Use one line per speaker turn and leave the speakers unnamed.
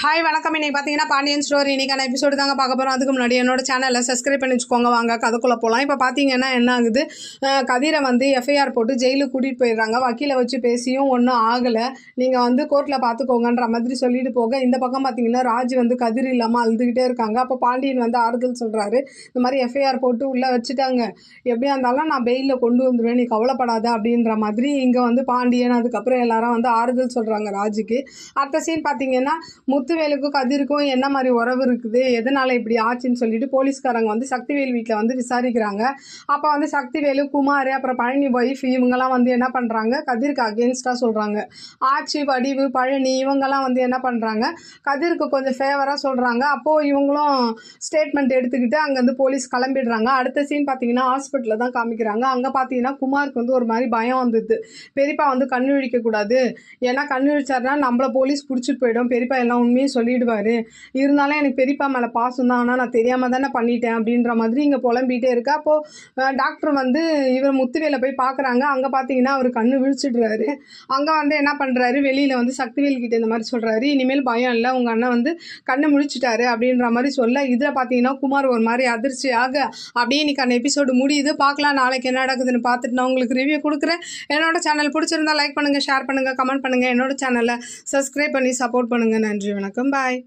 Hi வணக்கம். இன்னைக்கு பார்த்தீங்கன்னா பாண்டியன் ஸ்டோரி இன்னைக்கான எபிசோடு தாங்க பார்க்க போகிறோம். அதுக்கு முன்னாடி என்னோட சேனலில் சப்ஸ்கிரைப் பண்ணி வச்சுக்கோங்க. வாங்க கதைக்குள்ளே போகலாம். இப்போ பார்த்தீங்கன்னா என்ன ஆகுது, கதிரை வந்து எஃப்ஐஆர் போட்டு ஜெயிலுக்கு கூட்டிகிட்டு போயிடுறாங்க. வக்கீலை வச்சு பேசியும் ஒன்றும் ஆகலை, நீங்கள் வந்து கோர்ட்டில் பார்த்துக்கோங்கன்ற மாதிரி சொல்லிட்டு போக, இந்த பக்கம் பார்த்தீங்கன்னா ராஜ் வந்து கதிர் இல்லாமல் அழுதுகிட்டே இருக்காங்க. அப்போ பாண்டியன் வந்து ஆறுதல் சொல்கிறாரு, இந்த மாதிரி எஃப்ஐஆர் போட்டு உள்ளே வச்சுட்டாங்க, எப்படியா இருந்தாலும் நான் பெயிலில் கொண்டு வந்துடுவேன், நீ கவலைப்படாத அப்படின்ற மாதிரி இங்கே வந்து பாண்டியன் அதுக்கப்புறம் எல்லாரும் வந்து ஆறுதல் சொல்கிறாங்க ராஜுக்கு. அடுத்த சீன் பார்த்தீங்கன்னா முத்துவேலுக்கும் கதிருக்கும் என்ன மாதிரி உறவு இருக்குது, எதனால இப்படி ஆச்சுன்னு சொல்லிட்டு போலீஸ்காரங்க வந்து சக்திவேல் வீட்டில் வந்து விசாரிக்கிறாங்க. அப்போ வந்து சக்திவேலு, குமார், அப்புறம் பழனி ஒய்ஃப் இவங்கெல்லாம் வந்து என்ன பண்ணுறாங்க, கதிருக்கு அகேன்ஸ்டாக சொல்கிறாங்க. ஆச்சி, வடிவு, பழனி இவங்கெல்லாம் வந்து என்ன பண்ணுறாங்க, கதிருக்கு கொஞ்சம் ஃபேவராக சொல்கிறாங்க. அப்போது இவங்களும் ஸ்டேட்மெண்ட் எடுத்துக்கிட்டு அங்கேருந்து போலீஸ் கிளம்பிடுறாங்க. அடுத்த சீன் பார்த்தீங்கன்னா ஹாஸ்பிட்டலில் தான் காமிக்கிறாங்க. அங்கே பார்த்தீங்கன்னா குமாருக்கு வந்து ஒரு மாதிரி பயம் வந்தது. பெரியப்பா வந்து கண்ணு விழிக்கக்கூடாது, ஏன்னா கண்ணு விழிச்சாருன்னா நம்மளை போலீஸ் பிடிச்சிட்டு போயிடும், பெரியப்பா எல்லாம் உண்மையை சொல்லிடுவார், இருந்தாலும் எனக்கு பெரியப்பா மேலே பாசம் தான், ஆனால் நான் தெரியாமல் தானே பண்ணிட்டேன் அப்படின்ற மாதிரி இங்கே புலம்பிகிட்டே இருக்கு. அப்போது டாக்டர் வந்து இவர் முத்துவேலை போய் பார்க்குறாங்க. அங்கே பார்த்தீங்கன்னா அவர் கண்ணு விழிச்சிடுறாரு. அங்கே வந்து என்ன பண்ணுறாரு, வெளியில் வந்து சக்திவேல் கிட்ட இந்த மாதிரி சொல்கிறாரு, இனிமேல் பயம் இல்லை, உங்கள் அண்ணன் வந்து கண்ணு முழிச்சிட்டாரு அப்படின்ற மாதிரி சொல்ல, இதில் பார்த்தீங்கன்னா குமார் ஒரு மாதிரி அதிர்ச்சியாக அப்படியே இன்னைக்கான எபிசோடு முடியுது. பார்க்கலாம் நாளைக்கு என்ன நடக்குதுன்னு பார்த்துட்டு நான் உங்களுக்கு ரிவ்யூ கொடுக்குறேன். என்னோட சேனல் பிடிச்சிருந்தா லைக் பண்ணுங்கள், ஷேர் பண்ணுங்கள், கமெண்ட் பண்ணுங்கள், என்னோட சேனலை சப்ஸ்கிரைப் பண்ணி சப்போர்ட் பண்ணுங்கள். நன்றி, வணக்கம், பாய்.